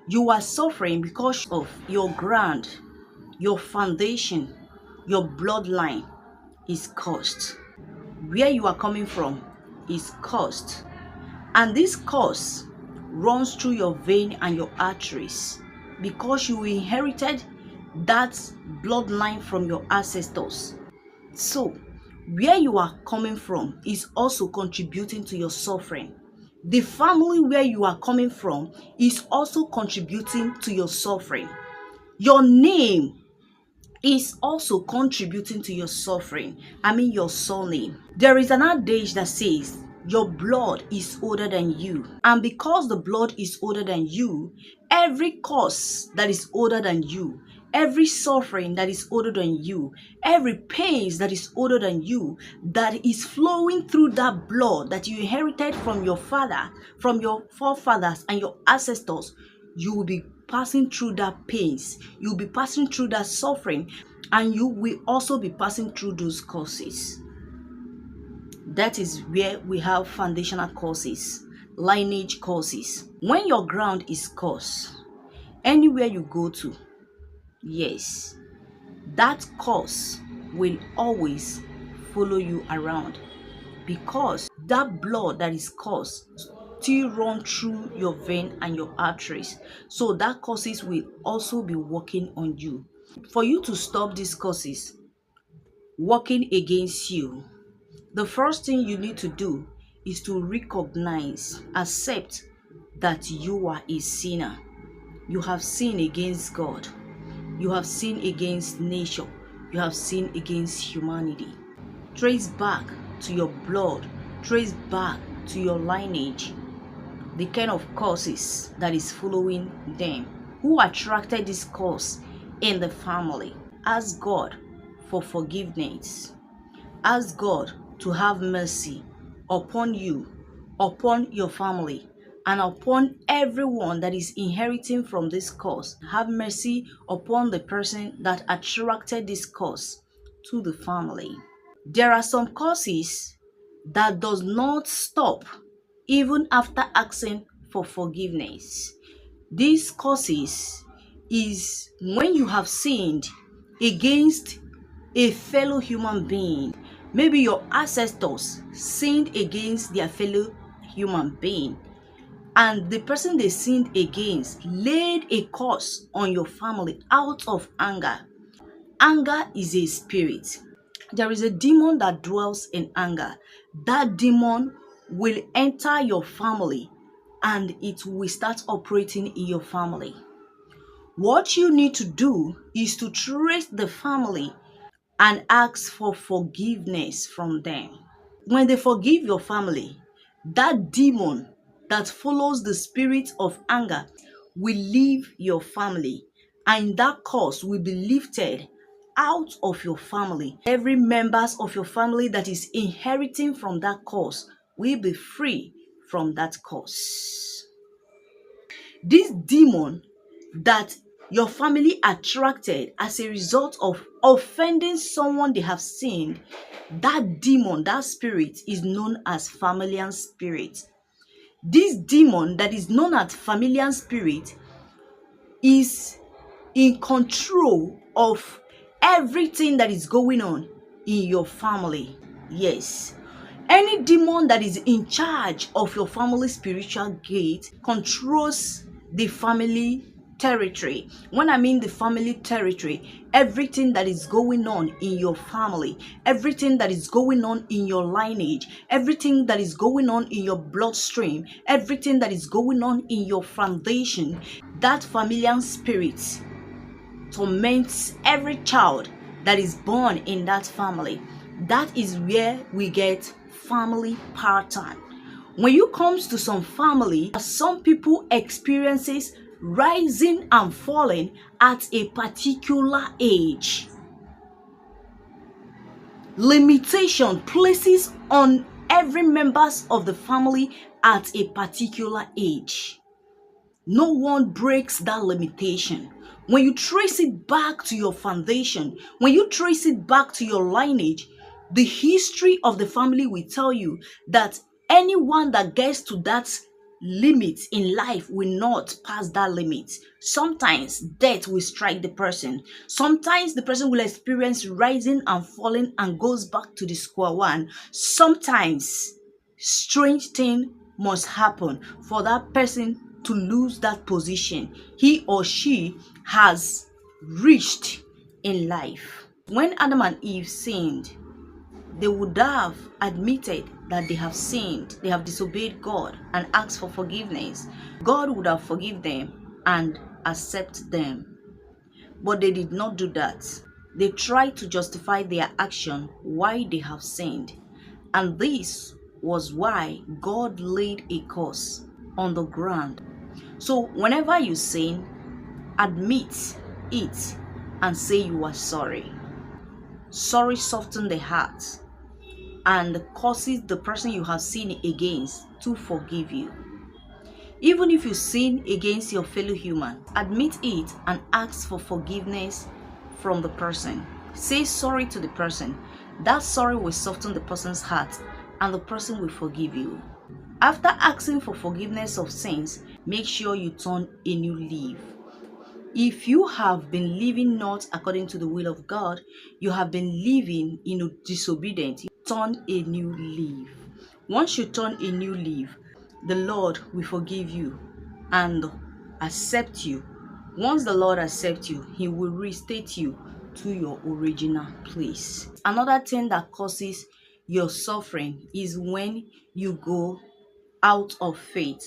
You are suffering because of your ground, your foundation, your bloodline is cursed. Where you are coming from is cursed. And this curse runs through your vein and your arteries because you inherited that bloodline from your ancestors. So, where you are coming from is also contributing to your suffering. The family where you are coming from is also contributing to your suffering. Your name is also contributing to your suffering. I mean, your surname. There is an adage that says, your blood is older than you. And because the blood is older than you, every cause that is older than you, every suffering that is older than you, every pain that is older than you, that is flowing through that blood that you inherited from your father, from your forefathers and your ancestors, you will be passing through that pains, you'll be passing through that suffering, and you will also be passing through those causes. That is where we have foundational causes, lineage causes. When your ground is cursed, anywhere you go to, yes, that curse will always follow you around because that blood that is cursed still run through your vein and your arteries. So that causes will also be working on you. For you to stop these causes working against you, the first thing you need to do is to recognize, accept that you are a sinner. You have sinned against God. You have sinned against nature. You have sinned against humanity. Trace back to your blood. Trace back to your lineage. The kind of causes that is following them. Who attracted this cause in the family? Ask God for forgiveness. Ask God to have mercy upon you, upon your family, and upon everyone that is inheriting from this cause. Have mercy upon the person that attracted this cause to the family. There are some causes that does not stop even after asking for forgiveness. These causes is when you have sinned against a fellow human being. Maybe your ancestors sinned against their fellow human being, and the person they sinned against laid a curse on your family out of anger. Anger is a spirit. There is a demon that dwells in anger. That demon will enter your family and it will start operating in your family. What you need to do is to trace the family and ask for forgiveness from them. When they forgive your family, that demon that follows the spirit of anger will leave your family, and that curse will be lifted out of your family. Every members of your family that is inheriting from that curse will be free from that curse. This demon that your family attracted as a result of offending someone they have sinned, that demon, that spirit is known as familiar spirit. This demon that is known as familiar spirit is in control of everything that is going on in your family. Yes. Any demon that is in charge of your family spiritual gate controls the family territory. When I mean the family territory, everything that is going on in your family, everything that is going on in your lineage, everything that is going on in your bloodstream, everything that is going on in your foundation, that familiar spirit torments every child that is born in that family. That is where we get family pattern. When you comes to some family, some people experiences rising and falling at a particular age. Limitation places on every members of the family at a particular age. No one breaks that limitation. When you trace it back to your foundation, when you trace it back to your lineage, the history of the family will tell you that anyone that gets to that limits in life will not pass that limit. Sometimes death will strike the person. Sometimes the person will experience rising and falling and goes back to the square one. Sometimes strange thing must happen for that person to lose that position he or she has reached in life. When Adam and Eve sinned, they would have admitted that they have sinned, they have disobeyed God and asked for forgiveness. God would have forgiven them and accept them. But they did not do that. They tried to justify their action why they have sinned. And this was why God laid a curse on the ground. So whenever you sin, admit it and say you are sorry. Sorry softens the heart and causes the person you have sinned against to forgive you. Even if you sin against your fellow human, admit it and ask for forgiveness from the person. Say sorry to the person. That sorry will soften the person's heart and the person will forgive you. After asking for forgiveness of sins, make sure you turn a new leaf. If you have been living not according to the will of God, you have been living in disobedience, turn a new leaf. Once you turn a new leaf, the Lord will forgive you and accept you. Once the Lord accepts you, He will restate you to your original place. Another thing that causes your suffering is when you go out of faith.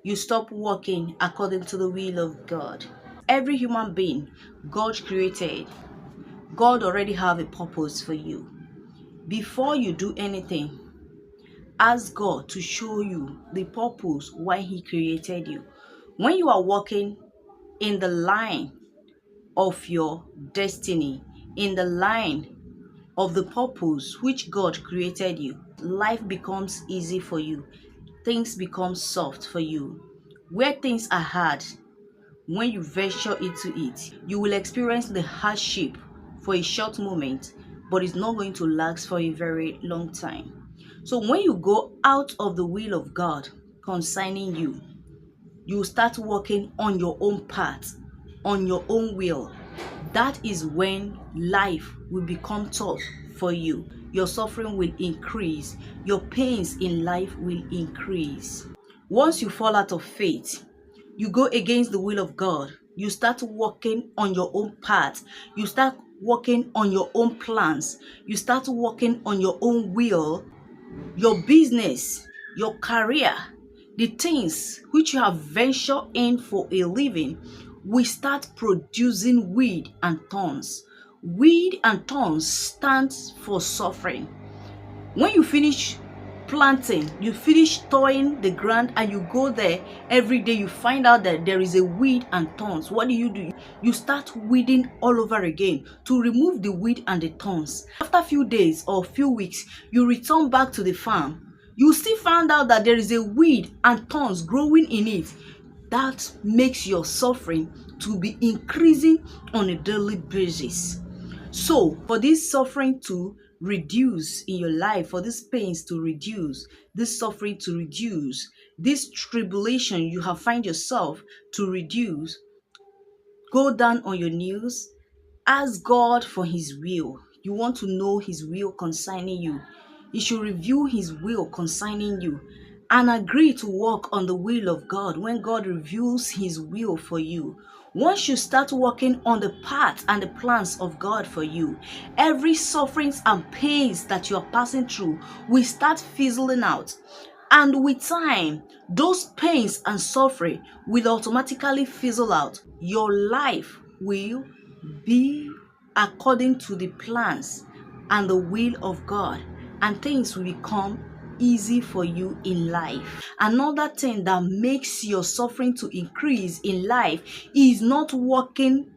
You stop walking according to the will of God. Every human being God created, God already have a purpose for you. Before you do anything, ask God to show you the purpose why He created you. When you are walking in the line of your destiny, in the line of the purpose which God created you, life becomes easy for you. Things become soft for you. Where things are hard, when you venture into it, you will experience the hardship for a short moment, but it's not going to last for a very long time. So when you go out of the will of God concerning you, you start working on your own path, on your own will. That is when life will become tough for you. Your suffering will increase. Your pains in life will increase. Once you fall out of faith, you go against the will of God. You start working on your own path. You start working on your own plans. You start working on your own will. Your business, your career, the things which you have ventured in for a living will start producing weed and thorns. Weed and thorns stands for suffering. When you finish planting, you finish towing the ground and you go there every day, you find out that there is a weed and thorns. What do? You start weeding all over again to remove the weed and the thorns. After a few days or few weeks, you return back to the farm. You still find out that there is a weed and thorns growing in it. That makes your suffering to be increasing on a daily basis. So for this suffering to reduce in your life, for these pains to reduce, this suffering to reduce, this tribulation you have find yourself to reduce, go down on your knees, ask God for His will. You want to know His will concerning you. He should reveal His will concerning you and agree to walk on the will of God when God reveals His will for you. Once you start working on the path and the plans of God for you, every sufferings and pains that you are passing through will start fizzling out. And with time, those pains and suffering will automatically fizzle out. Your life will be according to the plans and the will of God, and things will become easy for you in life. Another thing that makes your suffering to increase in life is not walking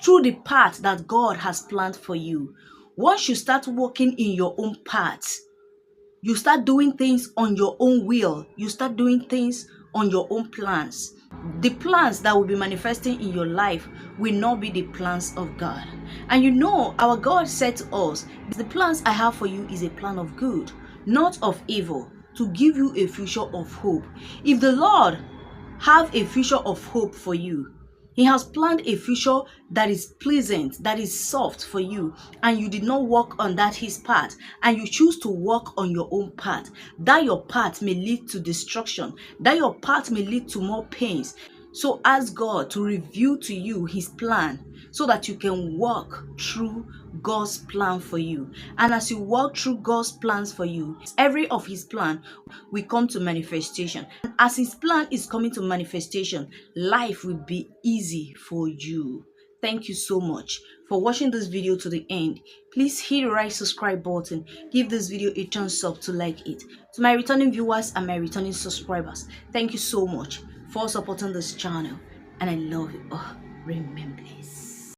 through the path that God has planned for you. Once you start walking in your own path, you start doing things on your own will. You start doing things on your own plans. The plans that will be manifesting in your life will not be the plans of God. And you know, our God said to us, the plans I have for you is a plan of good, not of evil, to give you a future of hope. If the Lord have a future of hope for you, He has planned a future that is pleasant, that is soft for you, and you did not walk on that His path, and you choose to walk on your own path, that your path may lead to destruction, that your path may lead to more pains. So ask God to reveal to you His plan so that you can walk through God's plan for you. And as you walk through God's plans for you, every of His plan will come to manifestation. And as His plan is coming to manifestation, life will be easy for you. Thank you so much for watching this video to the end. Please hit the right subscribe button. Give this video a thumbs up to like it. To my returning viewers and my returning subscribers, thank you so much for supporting this channel. And I love you. Oh, remember this.